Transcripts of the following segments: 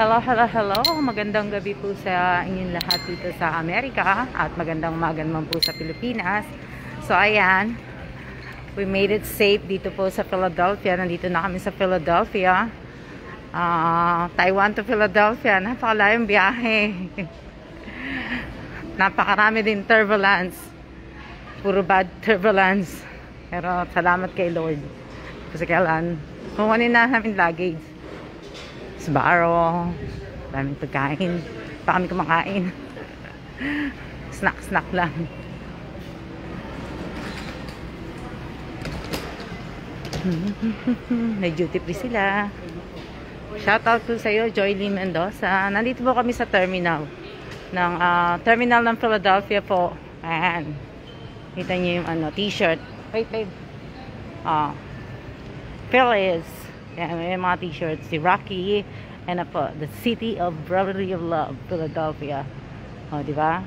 Hello, hello, hello. Magandang gabi po sa inyong lahat dito sa Amerika at magandang umaga naman po sa Pilipinas. So ayan, we made it safe dito po sa Philadelphia. Nandito na kami sa Philadelphia. Taiwan to Philadelphia. Napakalayong biyahe. Napakarami din turbulence. Puro bad turbulence. Pero salamat kay Lord. Kasi kailan, kukunin na namin luggage. Sbarro, daming pagkain, pa kami kumakain. Snack lang. May duty free sila. Shoutout po sa iyo, Joy Lee Mendoza. Nandito po kami sa terminal ng Philadelphia po. Ayan. Kita niyo yung t-shirt. Wait, babe. Phillies. Yan, may mga t-shirts. Si Rocky. And po, the City of Brotherly of Love, Philadelphia. O, di ba?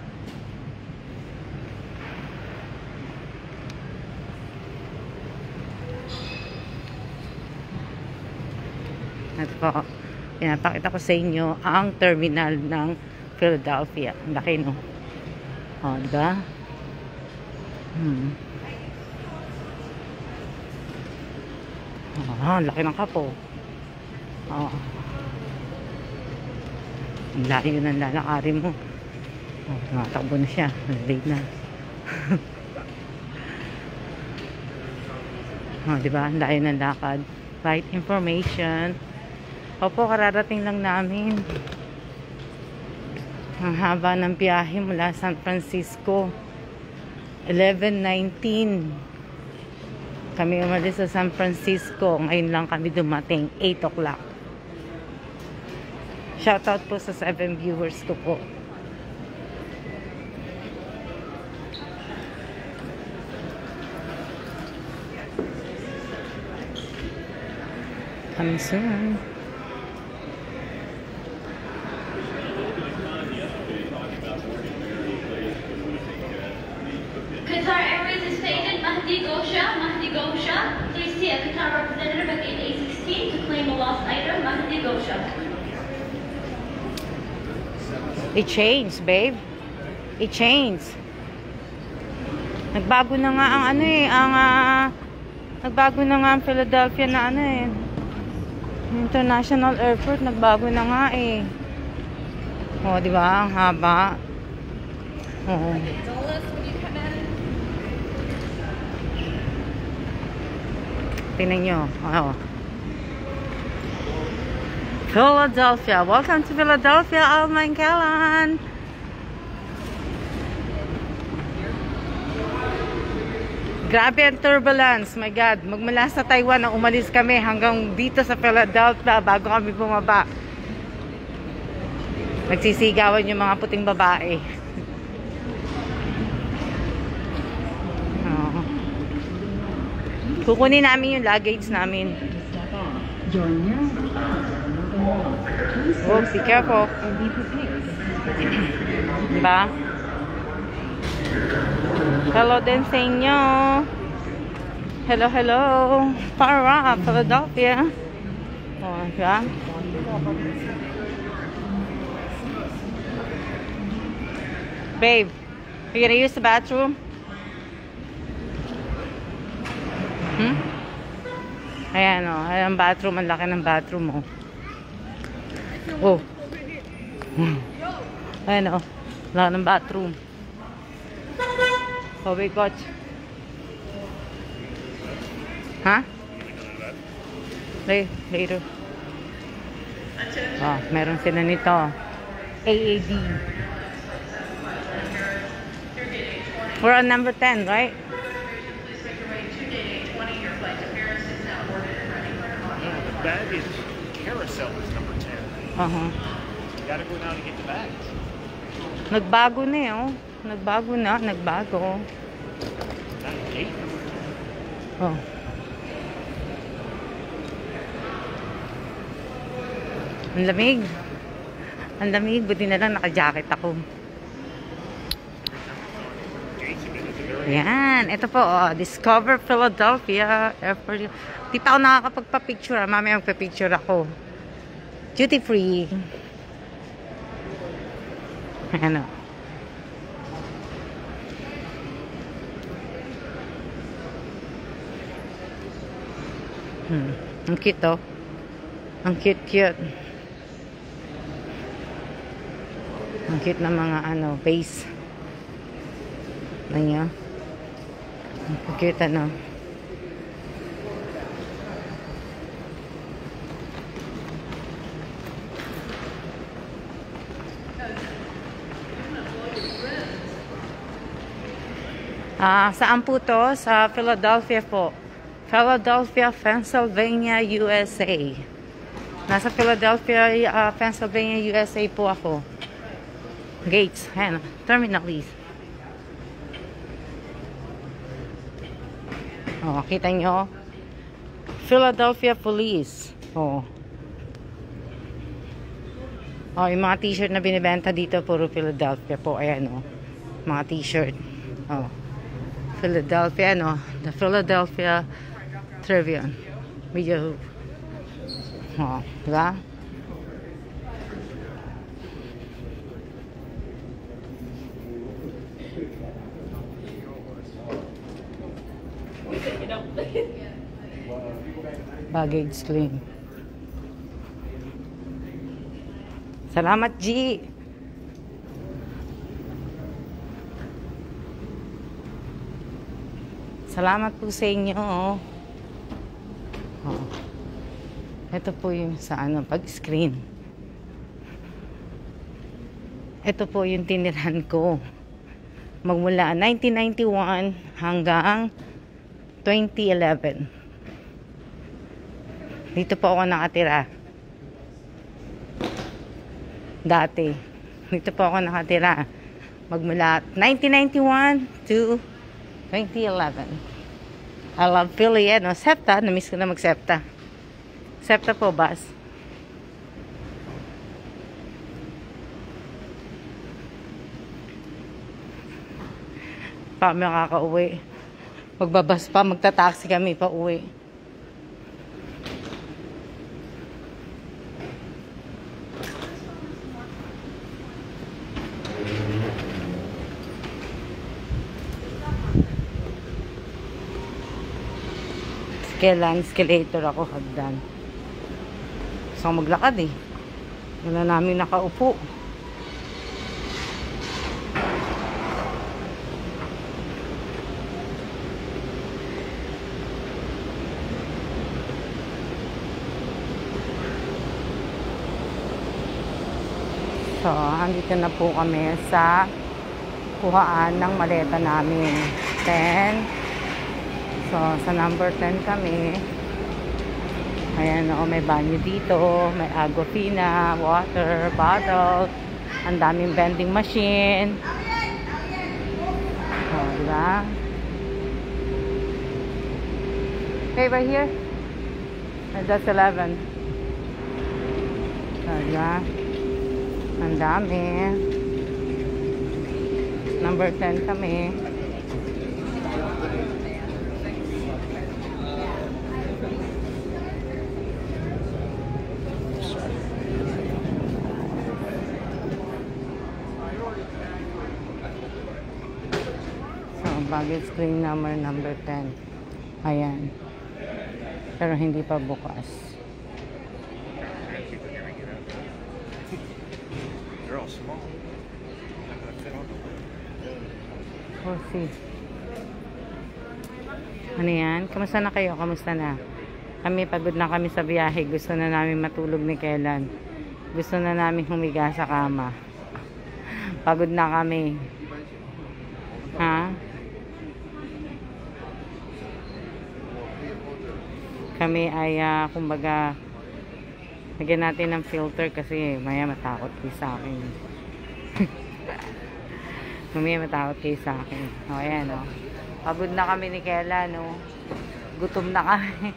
Ito po. Pinapakita ko sa inyo ang terminal ng Philadelphia. Ang laki, no? O, di ba? Laki ng kapo. Ang layo ng lalakarin mo. Tumatakbo na siya. Late na. Diba? Ang layo ng lakad. Flight information. Opo, kararating lang namin. Ang haba ng biyahe mula San Francisco. 11:19. Kami umalis sa San Francisco. Ngayon lang kami dumating. 8 o'clock. Shoutout po sa 7 viewers ko po. Coming soon. Qatar Airways is stated Mahdi Gosha. Please see a Qatar representative at gate A16 to claim a lost item. Mahdi Gosha. It changed, babe. It changed. Nagbago na nga ang nagbago na nga ang Philadelphia na International Airport, nagbago na nga eh. Oh, di ba? Ang haba. Oo. Tingnan nyo. Oh. Philadelphia. Welcome to Philadelphia, Alman Kalan. Grabe ang turbulence. My God. Magmula sa Taiwan na umalis kami hanggang dito sa Philadelphia bago kami bumaba. Nagsisigawan yung mga puting babae. Kukunin namin yung luggage namin. Oh, be careful. Diba? Hello din sa inyo. Hello, hello. Para, Philadelphia. Oh, diba? Babe, you gonna use the bathroom? Ayan o, ayan ang bathroom, ang laki ng bathroom o. Oh. Ayan o, laki ng bathroom. Oh, wait, coach. Ha? Later. Oh, meron sila nito. AAD. We're on number 10, right? Baggage carousel is number 10. You gotta go now to get the bags. Nagbago na eh, oh. Nagbago. Not gate number 10. Oh. Ang lamig. Buti na lang naka-jacket ako. Yan. Ito po, Discover Philadelphia Airport. Di pa ako nakakapagpa-picture. Mamaya magpa-picture ako. Duty free. Ayan o. Ang cute oh. Ang cute. Ang cute na mga ano, base. Ayan. Ang cute ano. Saan po to? Sa Philadelphia po. Philadelphia, Pennsylvania, USA. Nasa Philadelphia, Pennsylvania, USA po ako. Gates. Ayan. Terminal East. Oh, kita nyo? Philadelphia Police. Oh. Oh, yung mga t-shirt na binibenta dito, puro Philadelphia po. Ayan, oh. Mga t-shirt. Oh. Philadelphia, no? The Philadelphia Tribune. Video. Oh, diba? Baggage claim. Salamat, G. Salamat po sa inyo. Oh. Ito po yung sa ano, pag-screen. Ito po yung tinirahan ko. Magmula 1991 hanggang 2011. Dito po ako nakatira. Dati. Dito po ako nakatira. Magmula 1991 to 2011. I love Philly, no? SEPTA. Namiss ko na mag-SEPTA. SEPTA po, bus. Pa kami makaka-uwi. Magbabas pa, magta-taxi kami pa uwi. Kailan escalator ako hagdan. So maglakad eh. Wala namin nakaupo. So, andito na po kami sa kuhaan ng maleta namin. 10. So, sa number 10 kami. Ayan o, may banyo dito. May Aquafina, water, bottle. Ang daming vending machine. O, diba? Okay, right here. That's 11. So, diba? Ang dami. Number 10 kami. Baggage claim number 10. Ayan. Pero hindi pa bukas. They're all small. We'll see. Ano yan? Kamusta na kayo? Kamusta na? Kami, pagod na kami sa biyahe. Gusto na namin matulog ni Kailan. Gusto na namin humiga sa kama. Pagod na kami. Ha? Kami ay kumbaga lagyan natin ng filter kasi maya matakot kayo sa akin. Maya matakot kayo sa akin. O ayan o. Pagod na kami ni Kela, no. Gutom na kami.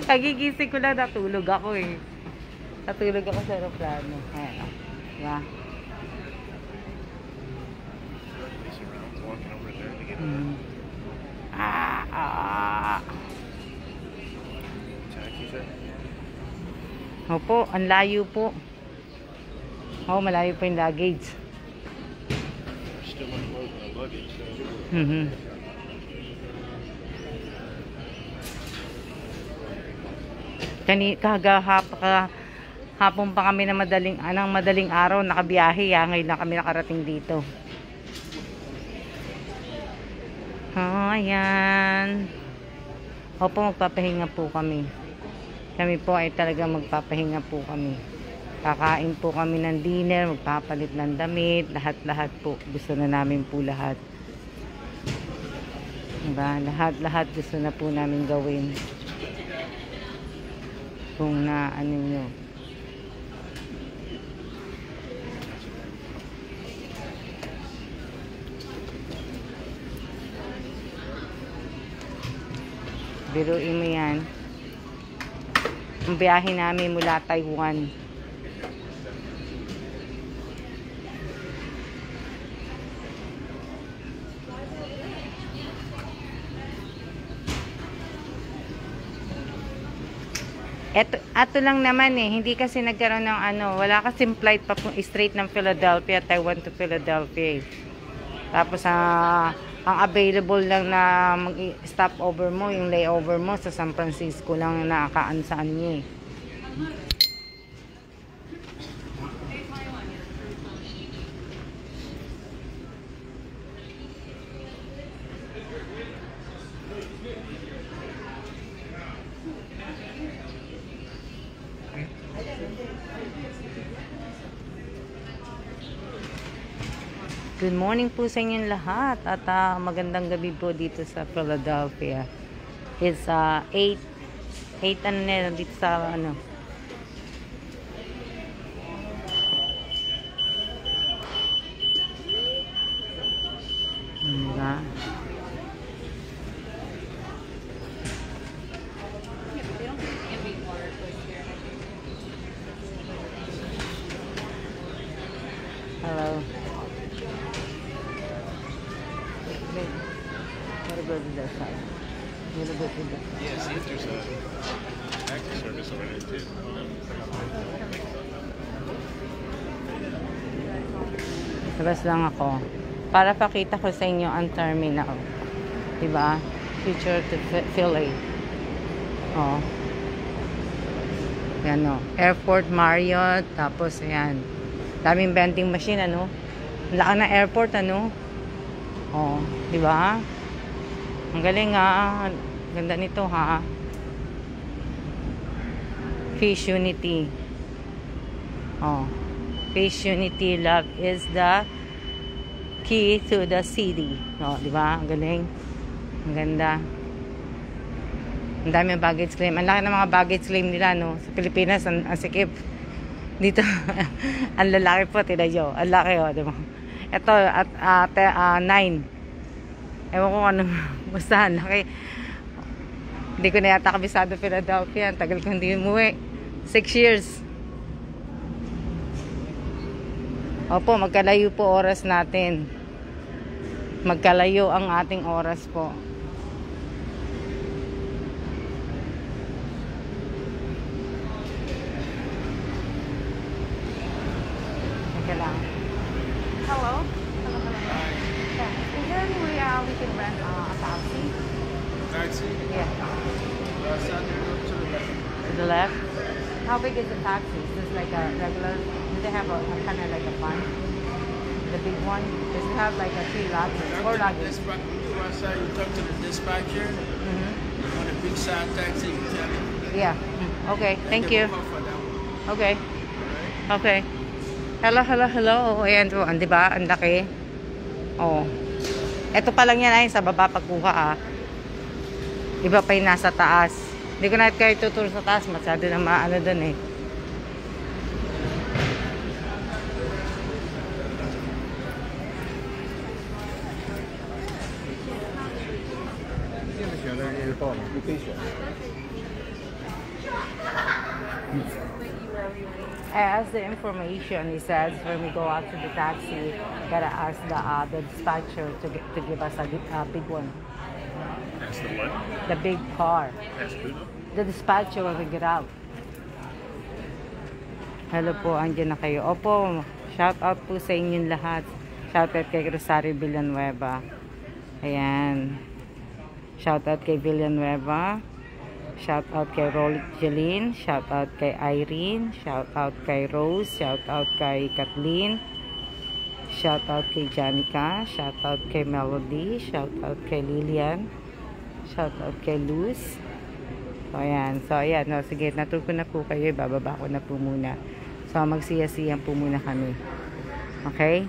Kagigising ko lang, natulog ako eh. Natulog ako sa aeroplano. Ayan o. Diba? Opo, ang layo po. Oh, malayo pa yung luggage. Still unloading the luggage. Hapon pa kami na madaling araw nakabiyahe. Ngayon lang kami nakarating dito. Ayan. Opo, magpapahinga po kami. Kami po ay talaga magpapahinga po kami. Kakain po kami ng dinner, magpapalit ng damit, lahat-lahat po. Gusto na namin po lahat. Diba? Lahat-lahat gusto na po namin gawin. Kung na ano nyo. Biruin mo yan. Ang biyahe namin mula Taiwan. Ato lang naman hindi kasi nagkaroon ng wala kasing flight pa straight ng Philadelphia, Taiwan to Philadelphia. Tapos ang available lang na mag-stop over mo, yung layover mo sa San Francisco lang na nakaansaan niya. Good morning po sa inyong lahat at magandang gabi po dito sa Philadelphia. It's 8 ano na dito sa diba? Hello. Go to that side. A little bit to that side. Yeah, see if there's a taxi service over there too. Labas lang ako para pakita ko sa inyo ang terminal. Diba? Future to Philly. Oh. Yan Airport Marriott. Tapos ayan. Daming vending machine Laki na airport Oh, diba? Ang galing ganda nito Fish Unity. Oh. Fish Unity, love is the key to the city. Oh, diba? Ang galing. Ang ganda. Ang dami ng baggage claim. Ang laki ng mga baggage claim nila sa Pilipinas, ang sikip. Dito ang lalaki po, tinayo. Ang laki diba? Ito at 9. Ewan ko anong basta laki. Hindi ko na yata kabisado Philadelphia. Tagal ko hindi umuwi. 6 years. Opo, magkalayo po oras natin. Magkalayo ang ating oras po. Teka lang. Hello? Is there any way we can rent a taxi? Taxi? Yeah. To the left. To the left? How big is the taxi? Is this like a regular? Do they have a kind of like a fund? The big one? Does it have like a 3 luggage? 4 luggage? You go outside, you talk to the dispatcher. On a big side taxi, you tell him. Yeah. Okay. Thank you. They will call for that one. Okay. Okay. Hello. Ayan po. Diba? Ang laki. Oh. Ito pa lang yan ay sa baba pagkuha Iba pa yung nasa taas. Hindi ko na kayo tuturo sa taas. Masyado na maano dun As the information, he says when we go out to the taxi, gotta ask the dispatcher to give us a big one. That's the what? The big car. That's good. The dispatcher when we get out. Hello po, andyan na kayo. Opo, Shout out po sa inyong lahat. Shout out kay Rosario Villanueva. Ayan. Shout out kay Villanueva. Shout out kay Rolik Jeline. Shout out kay Irene. Shout out kay Rose. Shout out kay Kathleen. Shout out kay Janica. Shout out kay Melody. Shout out kay Lilian. Shout out kay Luz. So, ayan. So, ayan. No, sige, natur ko na po kayo. Bababa ko na po muna. So, magsiyasiyan po muna kami. Okay?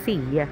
See ya.